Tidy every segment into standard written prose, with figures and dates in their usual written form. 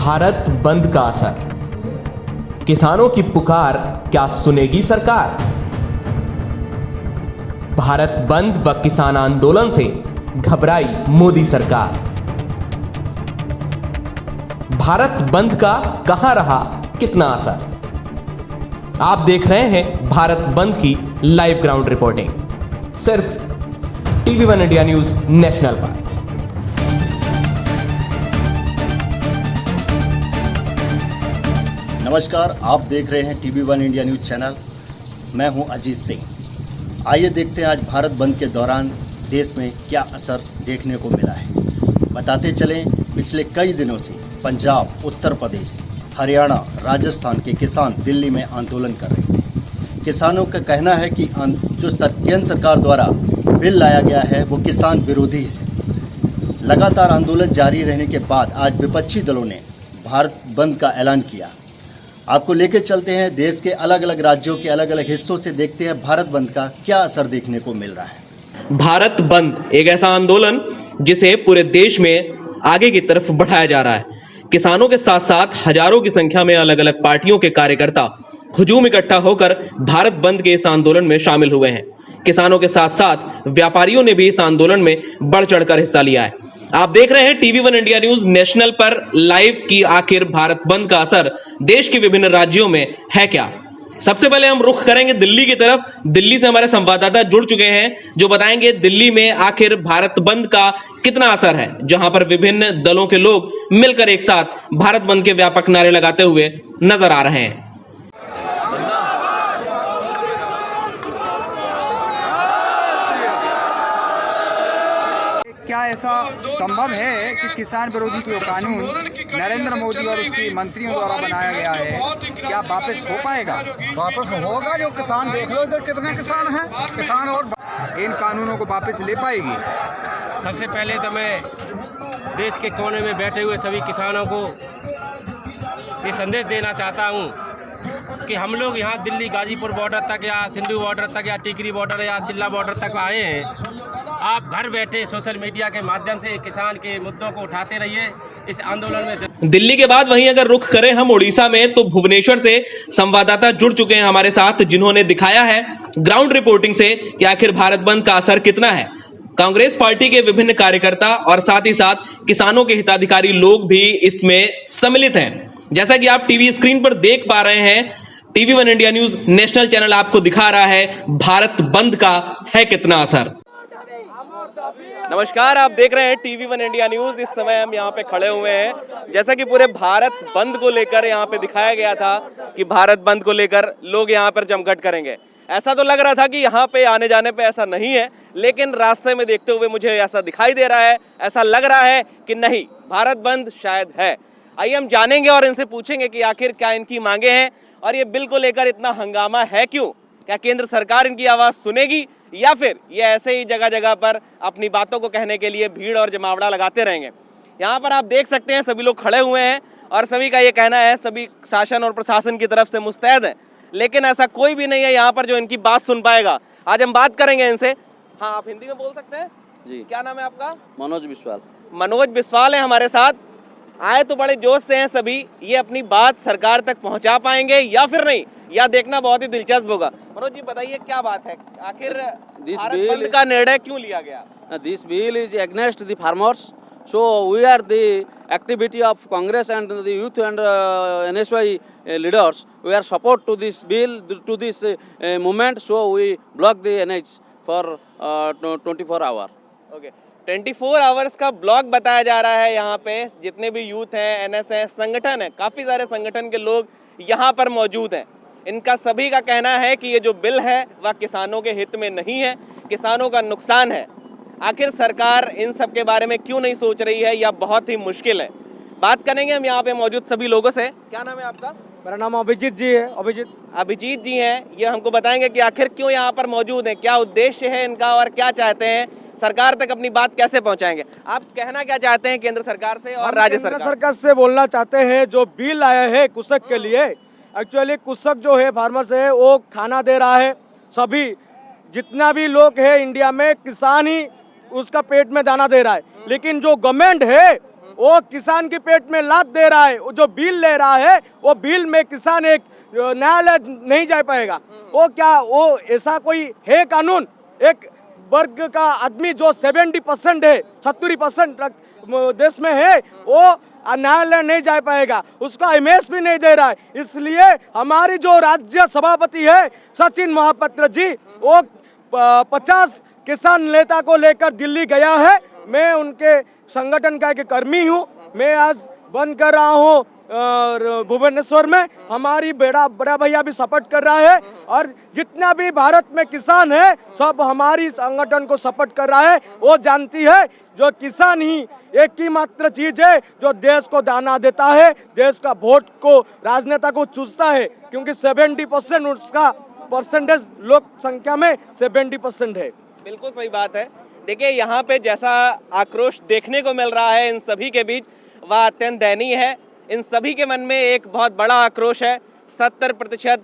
भारत बंद का असर, किसानों की पुकार क्या सुनेगी सरकार? भारत बंद व किसान आंदोलन से घबराई मोदी सरकार। भारत बंद का कहां रहा कितना असर? आप देख रहे हैं भारत बंद की लाइव ग्राउंड रिपोर्टिंग, सिर्फ TV1 इंडिया न्यूज नेशनल पर। नमस्कार, आप देख रहे हैं TV1 इंडिया न्यूज़ चैनल। मैं हूं अजीत सिंह। आइए देखते हैं आज भारत बंद के दौरान देश में क्या असर देखने को मिला है। बताते चलें, पिछले कई दिनों से पंजाब, उत्तर प्रदेश, हरियाणा, राजस्थान के किसान दिल्ली में आंदोलन कर रहे थे। किसानों का कहना है कि जो केंद्र सरकार द्वारा बिल लाया गया है वो किसान विरोधी है। लगातार आंदोलन जारी रहने के बाद आज विपक्षी दलों ने भारत बंद का ऐलान किया। आपको लेकर चलते हैं देश के अलग अलग राज्यों के अलग अलग हिस्सों से, देखते हैं भारत बंद का क्या असर देखने को मिल रहा है। भारत बंद एक ऐसा आंदोलन जिसे पूरे देश में आगे की तरफ बढ़ाया जा रहा है। किसानों के साथ साथ हजारों की संख्या में अलग अलग पार्टियों के कार्यकर्ता हुजूम इकट्ठा होकर भारत बंद के इस आंदोलन में शामिल हुए हैं। किसानों के साथ साथ व्यापारियों ने भी इस आंदोलन में बढ़ चढ़कर हिस्सा लिया है। आप देख रहे हैं TV1 इंडिया न्यूज नेशनल पर लाइव की आखिर भारत बंद का असर देश के विभिन्न राज्यों में है क्या। सबसे पहले हम रुख करेंगे दिल्ली की तरफ। दिल्ली से हमारे संवाददाता जुड़ चुके हैं जो बताएंगे दिल्ली में आखिर भारत बंद का कितना असर है, जहां पर विभिन्न दलों के लोग मिलकर एक साथ भारत बंद के व्यापक नारे लगाते हुए नजर आ रहे हैं। क्या ऐसा संभव है कि किसान विरोधी जो कानून नरेंद्र मोदी और उसके मंत्रियों द्वारा बनाया गया है, क्या वापस हो पाएगा? वापस होगा। जो किसान देख लो इधर कितने किसान हैं, किसान और इन कानूनों को वापस ले पाएगी। सबसे पहले तो मैं देश के कोने में बैठे हुए सभी किसानों को ये संदेश देना चाहता हूँ कि हम लोग यहाँ दिल्ली गाजीपुर बॉर्डर तक या सिंधु बॉर्डर तक या टिकरी बॉर्डर या चिल्ला बॉर्डर तक आए हैं। आप घर बैठे सोशल मीडिया के माध्यम से किसान के मुद्दों को उठाते रहिए इस आंदोलन में। दिल्ली के बाद वहीं अगर रुख करें हम उड़ीसा में, तो भुवनेश्वर से संवाददाता जुड़ चुके हैं हमारे साथ, जिन्होंने दिखाया है ग्राउंड रिपोर्टिंग से कि आखिर भारत बंद का असर कितना है। कांग्रेस पार्टी के विभिन्न कार्यकर्ता और साथ ही साथ किसानों के हिताधिकारी लोग भी इसमें सम्मिलित हैं। जैसा कि आप टीवी स्क्रीन पर देख पा रहे हैं, TV1 India news national channel आपको दिखा रहा है भारत बंद का है कितना असर। नमस्कार, आप देख रहे हैं TV1 इंडिया न्यूज। इस समय हम यहाँ पे खड़े हुए हैं। जैसा कि पूरे भारत बंद को लेकर यहाँ पे दिखाया गया था कि भारत बंद को लेकर लोग यहाँ पर जमघट करेंगे। ऐसा तो लग रहा था कि यहाँ पे आने जाने पे ऐसा नहीं है, लेकिन रास्ते में देखते हुए मुझे ऐसा दिखाई दे रहा है, ऐसा लग रहा है कि नहीं, भारत बंद शायद है। आइए हम जानेंगे और इनसे पूछेंगे कि आखिर क्या इनकी मांगे हैं और ये बिल को लेकर इतना हंगामा है क्यों। क्या केंद्र सरकार इनकी आवाज़ सुनेगी या फिर ये ऐसे ही जगह जगह पर अपनी बातों को कहने के लिए भीड़ और जमावड़ा लगाते रहेंगे। यहाँ पर आप देख सकते हैं सभी लोग खड़े हुए हैं और सभी का ये कहना है, सभी शासन और प्रशासन की तरफ से मुस्तैद है, लेकिन ऐसा कोई भी नहीं है यहाँ पर जो इनकी बात सुन पाएगा। आज हम बात करेंगे इनसे। हाँ, आप हिंदी में बोल सकते हैं जी? क्या नाम है आपका? मनोज बिस्वाल। मनोज बिस्वाल है हमारे साथ। आए तो बड़े जोश से हैं सभी। ये अपनी बात सरकार तक पहुँचा पाएंगे या फिर नहीं, यह देखना बहुत ही दिलचस्प होगा। मनोज जी बताइए क्या बात है, आखिर भारत बंद का निर्णय क्यों लिया गया? This bill is against the farmers. So we are the activity of Congress and the youth and NSY leaders. We are support to this bill, to this movement. So we block the NH for 24 hour. Okay. 24 hours का block बताया जा रहा है। यहाँ पे जितने भी youth हैं, NS है, संगठन है, काफ़ी सारे संगठन के लोग यहाँ पर मौजूद हैं। इनका सभी का कहना है कि ये जो बिल है वह किसानों के हित में नहीं है, किसानों का नुकसान है। आखिर सरकार इन सब के बारे में क्यों नहीं सोच रही है, यह बहुत ही मुश्किल है। बात करेंगे हम यहाँ पे मौजूद सभी लोगों से। क्या नाम है आपका? मेरा नाम अभिजीत जी है। अभिजीत जी हैं, ये हमको बताएंगे कि आखिर क्यों यहाँ पर मौजूद हैं, क्या उद्देश्य है इनका और क्या चाहते हैं, सरकार तक अपनी बात कैसे पहुँचाएंगे। आप कहना क्या चाहते हैं केंद्र सरकार से और राज्य सरकार से? बोलना चाहते हैं जो बिल आया है कृषक के लिए, एक्चुअली कृषक जो है, फार्मर्स है, वो खाना दे रहा है। सभी जितना भी लोग है इंडिया में, किसान ही उसका पेट में दाना दे रहा है। लेकिन जो गवर्नमेंट है वो किसान के पेट में लात दे रहा है। वो जो बिल ले रहा है वो बिल में किसान एक न्यायालय नहीं जा पाएगा। वो क्या वो ऐसा कोई है कानून? एक वर्ग का आदमी जो 70% है, 70% देश में है, वो न्यायालय नहीं जा पाएगा, उसका इमेज भी नहीं दे रहा है। इसलिए हमारी जो राज्य सभापति है सचिन महापात्र जी, वो 50 किसान नेता को लेकर दिल्ली गया है। मैं उनके संगठन का एक कर्मी हूँ। मैं आज बंद कर रहा हूँ भुवनेश्वर में। हमारी बड़ा भैया भी सपोर्ट कर रहा है और जितना भी भारत में किसान है सब हमारी संगठन को सपोर्ट कर रहा है। वो जानती है जो किसान ही एक ही मात्र चीज है जो देश को दाना देता है, देश का वोट को, राजनेता को चूसता है, क्योंकि 70% उसका परसेंटेज लोक संख्या में 70% है। बिल्कुल सही बात है। देखिए यहाँ पे जैसा आक्रोश देखने को मिल रहा है इन सभी के बीच, वह अत्यंत दयनीय है। इन सभी के मन में एक बहुत बड़ा आक्रोश है। 70%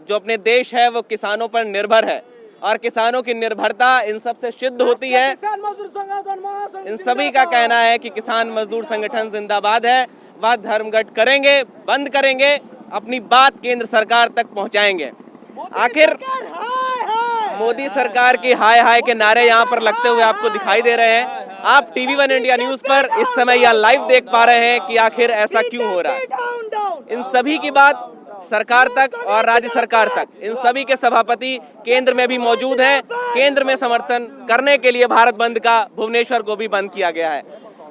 जो अपने देश है वो किसानों पर निर्भर है और किसानों की निर्भरता इन सब से सिद्ध होती है। इन सभी का कहना है कि किसान मजदूर संगठन जिंदाबाद है। वह धर्मघट करेंगे, बंद करेंगे, अपनी बात केंद्र सरकार तक पहुंचाएंगे। आखिर मोदी सरकार की हाय हाय के नारे यहाँ पर लगते हुए आपको दिखाई दे रहे हैं। आप TV1 इंडिया न्यूज पर इस समय यह लाइव देख पा रहे हैं कि आखिर ऐसा क्यों हो रहा है। इन सभी की बात सरकार तक और राज्य सरकार तक, इन सभी के सभापति केंद्र में भी मौजूद हैं। केंद्र में समर्थन करने के लिए भारत बंद का भुवनेश्वर को भी बंद किया गया है।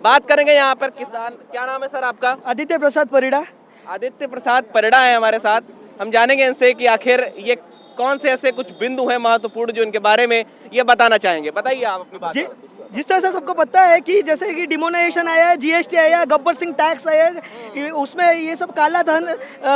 बात करेंगे यहाँ पर किसान। क्या नाम है सर आपका? आदित्य प्रसाद परिड़ा। आदित्य प्रसाद परिड़ा है हमारे साथ। हम जानेंगे इनसे कि आखिर ये कौन से ऐसे कुछ बिंदु हैं महत्वपूर्ण जो इनके बारे में ये बताना चाहेंगे। बताइए आप अपनी बात। जिस तरह से सबको पता है कि जैसे कि डिमोनेटाइजेशन आया, GST आया, गब्बर सिंह टैक्स आया, उसमें ये सब काला धन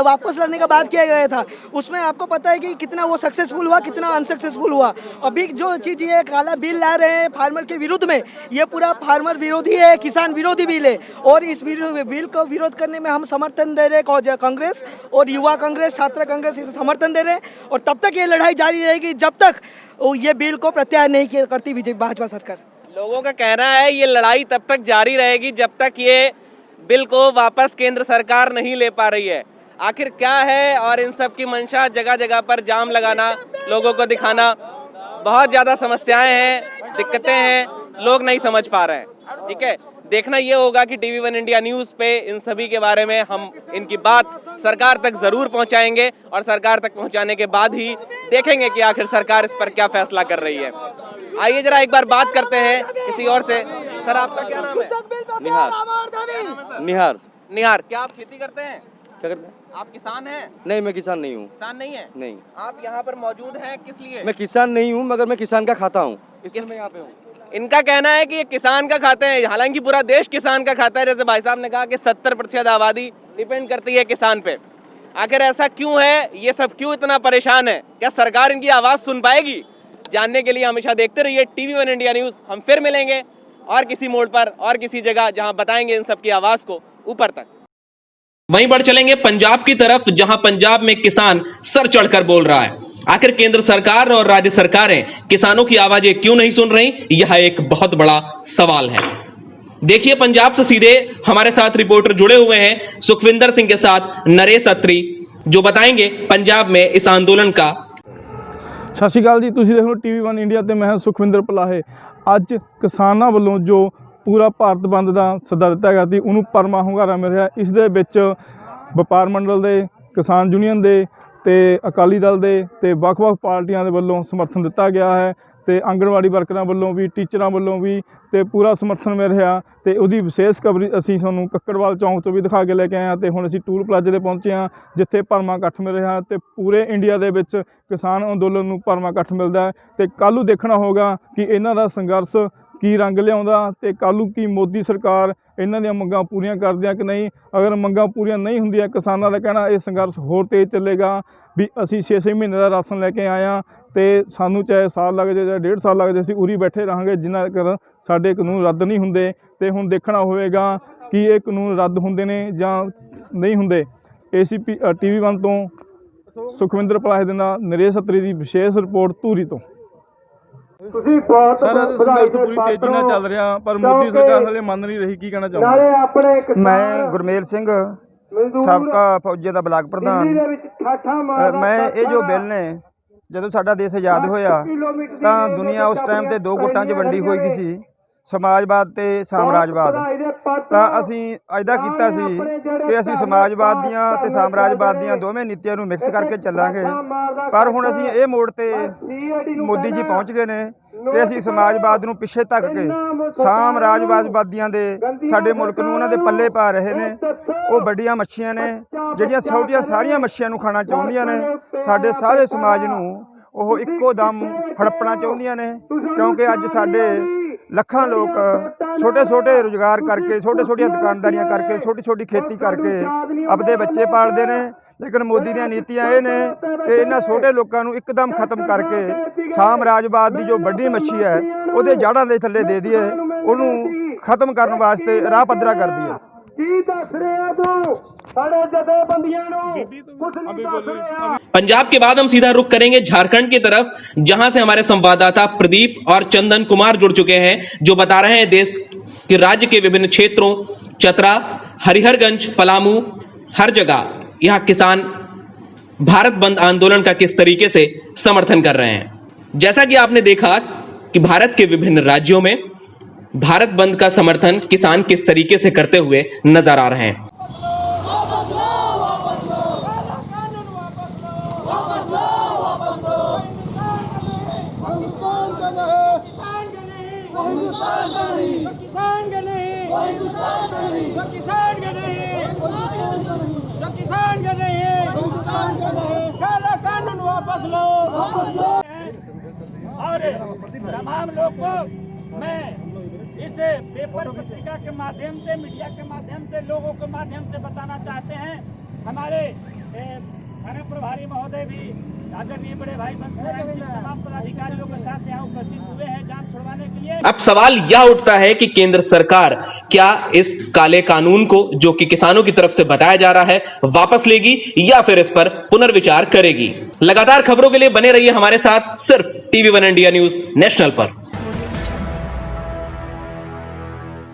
वापस लाने का बात किया गया था। उसमें आपको पता है कि कितना वो सक्सेसफुल हुआ, कितना अनसक्सेसफुल हुआ। अभी जो चीज़ ये काला बिल ला रहे हैं फार्मर के विरुद्ध में, ये पूरा फार्मर विरोधी है, किसान विरोधी बिल है। और इस बिल को विरोध करने में हम समर्थन दे रहे हैं, कांग्रेस और युवा कांग्रेस, छात्र कांग्रेस इसे समर्थन दे रहे हैं। और तब तक ये लड़ाई जारी रहेगी जब तक ये बिल को प्रत्याहार नहीं करती भाजपा सरकार। लोगों का कहना है ये लड़ाई तब तक जारी रहेगी जब तक ये बिल को वापस केंद्र सरकार नहीं ले पा रही है। आखिर क्या है और इन सब की मंशा? जगह जगह पर जाम लगाना, लोगों को दिखाना, बहुत ज़्यादा समस्याएं हैं, दिक्कतें हैं, लोग नहीं समझ पा रहे हैं। ठीक है, देखना ये होगा कि TV1 इंडिया न्यूज़ पे इन सभी के बारे में हम इनकी बात सरकार तक ज़रूर पहुंचाएंगे और सरकार तक पहुंचाने के बाद ही देखेंगे कि आखिर सरकार इस पर क्या फैसला कर रही है। आइए जरा एक बार बात करते हैं किसी और से। सर आपका क्या नाम है? निहार। निहार। क्या आप खेती करते हैं? क्या करते हैं? आप किसान हैं? नहीं, मैं किसान नहीं हूँ। किसान नहीं है? नहीं। आप यहाँ पर मौजूद हैं किस लिए? मैं किसान नहीं हूँ, मगर मैं किसान का खाता हूँ, इसलिए मैं यहाँ पे हूँ। इनका कहना है कि ये किसान का खाते हैं, हालांकि पूरा देश किसान का खाता है। जैसे भाई साहब ने कहा कि 70% आबादी डिपेंड करती है किसान पे। आखिर ऐसा क्यों है? ये सब क्यों इतना परेशान है? क्या सरकार इनकी आवाज़ सुन पाएगी? जानने के लिए हमेशा देखते रहिए TV1 इंडिया न्यूज़। हम फिर मिलेंगे और किसी मोड़ पर और किसी जगह जहां बताएंगे इन सब की आवाज़ को ऊपर तक। वहीं बढ़ चलेंगे पंजाब की तरफ, जहां पंजाब में किसान सर चढ़कर बोल रहा है। आखिर केंद्र सरकार और राज्य सरकारें किसानों की आवाजें क्यों नहीं सुन रही? यह एक बहुत बड़ा सवाल है। देखिए, पंजाब से सीधे हमारे साथ रिपोर्टर जुड़े हुए हैं, सुखविंदर सिंह के साथ नरेश अत्री, जो बताएंगे पंजाब में इस आंदोलन का। ਸਤਿ ਸ਼੍ਰੀ ਅਕਾਲ ਜੀ, ਤੁਸੀਂ ਦੇਖ ਰਹੇ ਹੋ TV1 ਇੰਡੀਆ ਤੇ ਮੈਂ ਹਾਂ ਸੁਖਵਿੰਦਰ ਪਲਾਹੇ। ਅੱਜ ਕਿਸਾਨਾਂ ਵੱਲੋਂ ਜੋ ਪੂਰਾ ਭਾਰਤ ਬੰਦ ਦਾ ਸੱਦਾ ਦਿੱਤਾ ਗਿਆ ਸੀ, ਉਹਨੂੰ ਪਰਮਾ ਹੁੰਗਾਰਾ ਮਿਲ ਰਿਹਾ। ਇਸ ਦੇ ਵਿੱਚ ਵਪਾਰ ਮੰਡਲ ਦੇ, ਕਿਸਾਨ ਯੂਨੀਅਨ ਦੇ ਤੇ ਅਕਾਲੀ ਦਲ ਦੇ ਤੇ ਵੱਖ-ਵੱਖ ਪਾਰਟੀਆਂ ਦੇ ਵੱਲੋਂ ਸਮਰਥਨ ਦਿੱਤਾ ਗਿਆ ਹੈ ਤੇ ਆਂਗਣਵਾੜੀ ਵਰਕਰਾਂ ਵੱਲੋਂ ਵੀ, ਟੀਚਰਾਂ ਵੱਲੋਂ ਵੀ ਤੇ ਪੂਰਾ ਸਮਰਥਨ ਮਿਲ ਰਿਹਾ। ਤੇ ਉਹਦੀ ਵਿਸ਼ੇਸ਼ ਕਵਰੇਜ ਅਸੀਂ ਤੁਹਾਨੂੰ ਕੱਕੜਵਾਲ ਚੌਂਕ ਤੋਂ ਵੀ ਦਿਖਾ ਕੇ ਲੈ ਕੇ ਆਏ ਹਾਂ ਤੇ ਹੁਣ ਅਸੀਂ ਟੂਲ ਪਲਾਜ਼ੇ 'ਤੇ ਪਹੁੰਚੇ ਹਾਂ, ਜਿੱਥੇ ਭਰਵਾਂ ਇਕੱਠ ਮਿਲ ਰਿਹਾ ਤੇ ਪੂਰੇ ਇੰਡੀਆ ਦੇ ਵਿੱਚ ਕਿਸਾਨ ਅੰਦੋਲਨ ਨੂੰ ਭਰਵਾਂ ਇਕੱਠ ਮਿਲਦਾ ਹੈ। ਤੇ ਕੱਲ੍ਹ ਨੂੰ ਦੇਖਣਾ ਹੋਗਾ ਕਿ ਇਹਨਾਂ ਦਾ ਸੰਘਰਸ਼ ਕੀ ਰੰਗ ਲਿਆਉਂਦਾ ਤੇ ਕੱਲ੍ਹ ਨੂੰ ਕੀ ਮੋਦੀ ਸਰਕਾਰ ਇਹਨਾਂ ਦੀਆਂ ਮੰਗਾਂ ਪੂਰੀਆਂ ਕਰਦੇ ਆ ਕਿ ਨਹੀਂ। ਅਗਰ ਮੰਗਾਂ ਪੂਰੀਆਂ ਨਹੀਂ ਹੁੰਦੀਆਂ, ਕਿਸਾਨਾਂ ਦਾ ਕਹਿਣਾ ਇਹ ਸੰਘਰਸ਼ ਹੋਰ ਤੇਜ਼ ਚੱਲੇਗਾ। ਵੀ ਅਸੀਂ 6-6 ਮਹੀਨੇ ਦਾ ਰਾਸ਼ਨ ਲੈ ਕੇ ਆਏ ਹਾਂ ਤੇ ਸਾਨੂੰ ਚਾਹੇ ਸਾਲ ਲੱਗ ਜਾਏ, ਚਾਹੇ 1.5 ਸਾਲ ਲੱਗ ਜਾਏ, ਅਸੀਂ ਉਰੀ ਬੈਠੇ ਰਹਾਂਗੇ ਜਿੰਨਾ ਚਿਰ ਸਾਡੇ ਕਾਨੂੰਨ ਰੱਦ ਨਹੀਂ ਹੁੰਦੇ। ਤੇ ਹੁਣ ਦੇਖਣਾ ਹੋਵੇਗਾ ਕਿ ਇਹ ਕਾਨੂੰਨ ਰੱਦ ਹੁੰਦੇ ਨੇ ਜਾਂ ਨਹੀਂ ਹੁੰਦੇ। ACP TV1 ਤੋਂ ਸੁਖਵਿੰਦਰ ਪਲਾਹੇ ਦੇ ਨਾਲ ਨਰੇਸ਼ ਅਤਰੀ ਦੀ ਵਿਸ਼ੇਸ਼ ਰਿਪੋਰਟ ਧੂਰੀ ਤੋਂ। ਸਰ ਸੰਘਰਸ਼ ਪੂਰੀ ਤੇਜ਼ੀ ਨਾਲ ਚੱਲ ਰਿਹਾ ਪਰ ਮੋਦੀ ਸਰਕਾਰ ਹਲੇ ਮੰਨ ਨਹੀਂ ਰਹੀ, ਕੀ ਕਹਿਣਾ ਚਾਹੁੰਦੇ? ਮੈਂ ਗੁਰਮੇਲ ਸਿੰਘ ਸਾਬਕਾ ਫੌਜੀ ਦਾ ਬਲਾਕ ਪ੍ਰਧਾਨ। ਮੈਂ ਇਹ ਜੋ ਬਿੱਲ ਨੇ, ਜਦੋਂ ਸਾਡਾ ਦੇਸ਼ ਆਜ਼ਾਦ ਹੋਇਆ ਤਾਂ ਦੁਨੀਆ ਉਸ ਟਾਈਮ ਤੇ ਦੋ ਗੁੱਟਾਂ 'ਚ ਵੰਡੀ ਹੋਈ ਗਈ ਸੀ, ਸਮਾਜਵਾਦ ਤੇ ਸਾਮਰਾਜਵਾਦ। ਤਾਂ ਅਸੀਂ ਅਜਦਾ ਕੀਤਾ ਸੀ ਕਿ ਅਸੀਂ ਸਮਾਜਵਾਦ ਦੀਆਂ ਤੇ ਸਾਮਰਾਜਵਾਦ ਦੀਆਂ ਦੋਵੇਂ ਨੀਤੀਆਂ ਨੂੰ ਮਿਕਸ ਕਰਕੇ ਚੱਲਾਂਗੇ। ਪਰ ਹੁਣ ਅਸੀਂ ਇਹ ਮੋੜ ਤੇ ਮੋਦੀ ਜੀ ਪਹੁੰਚ ਗਏ ਨੇ ਕਿ ਅਸੀਂ ਸਮਾਜਵਾਦ ਨੂੰ ਪਿੱਛੇ ਧੱਕ ਕੇ ਸਾਮਰਾਜਵਾਦੀਆਂ ਦੇ ਸਾਡੇ ਮੁਲਕ ਨੂੰ ਉਹਨਾਂ ਦੇ ਪੱਲੇ ਪਾ ਰਹੇ ਨੇ। ਉਹ ਵੱਡੀਆਂ ਮੱਛੀਆਂ ਨੇ ਜਿਹੜੀਆਂ ਛੋਟੀਆਂ ਸਾਰੀਆਂ ਮੱਛੀਆਂ ਨੂੰ ਖਾਣਾ ਚਾਹੁੰਦੀਆਂ ਨੇ। ਸਾਡੇ ਸਾਰੇ ਸਮਾਜ ਨੂੰ ਉਹ ਇੱਕੋ ਦਮ ਹੜੱਪਣਾ ਚਾਹੁੰਦੀਆਂ ਨੇ, ਕਿਉਂਕਿ ਅੱਜ ਸਾਡੇ ਲੱਖਾਂ ਲੋਕ ਛੋਟੇ ਛੋਟੇ ਰੁਜ਼ਗਾਰ ਕਰਕੇ, ਛੋਟੇ ਛੋਟੀਆਂ ਦੁਕਾਨਦਾਰੀਆਂ ਕਰਕੇ, ਛੋਟੀ ਛੋਟੀ ਖੇਤੀ ਕਰਕੇ ਆਪਦੇ ਬੱਚੇ ਪਾਲਦੇ ਨੇ। ਲੇਕਿਨ ਮੋਦੀ ਦੀਆਂ ਨੀਤੀਆਂ ਇਹ ਨੇ ਕਿ ਇਹਨਾਂ ਛੋਟੇ ਲੋਕਾਂ ਨੂੰ ਇੱਕਦਮ ਖਤਮ ਕਰਕੇ ਸਾਮਰਾਜਵਾਦ ਦੀ ਜੋ ਵੱਡੀ ਮੱਛੀ ਹੈ ਉਹਦੇ ਜੜ੍ਹਾਂ ਦੇ ਥੱਲੇ ਦੇ ਦਈਏ, ਉਹਨੂੰ ਖਤਮ ਕਰਨ ਵਾਸਤੇ ਰਾਹ ਪੱਧਰਾ ਕਰ ਦਈਏ। पंजाब के बाद हम सीधा रुख करेंगे झारखंड की तरफ, जहां से हमारे संवाददाता प्रदीप और चंदन कुमार जुड़ चुके हैं, जो बता रहे हैं देश के राज्य के विभिन्न क्षेत्रों, चतरा, हरिहरगंज, पलामू, हर जगह यहां किसान भारत बंद आंदोलन का किस तरीके से समर्थन कर रहे हैं। जैसा कि आपने देखा कि भारत के विभिन्न राज्यों में भारत बंद का समर्थन किसान किस तरीके से करते हुए नजर आ रहे हैं। और तमाम लोग को मैं इस पेपर पत्रिका के माध्यम से, मीडिया के माध्यम से, लोगों के माध्यम से बताना चाहते हैं। हमारे थाना प्रभारी महोदय भी आदरणीय बड़े भाई बंसीराम सिंह तमाम पदाधिकारियों के साथ यहाँ उपस्थित हुए हैं जान छुड़वाने के लिए। अब सवाल यह उठता है कि केंद्र सरकार क्या इस काले कानून को, जो कि किसानों की तरफ से बताया जा रहा है, वापस लेगी या फिर इस पर पुनर्विचार करेगी। लगातार खबरों के लिए बने रहिए हमारे साथ सिर्फ TV1 इंडिया न्यूज नेशनल पर।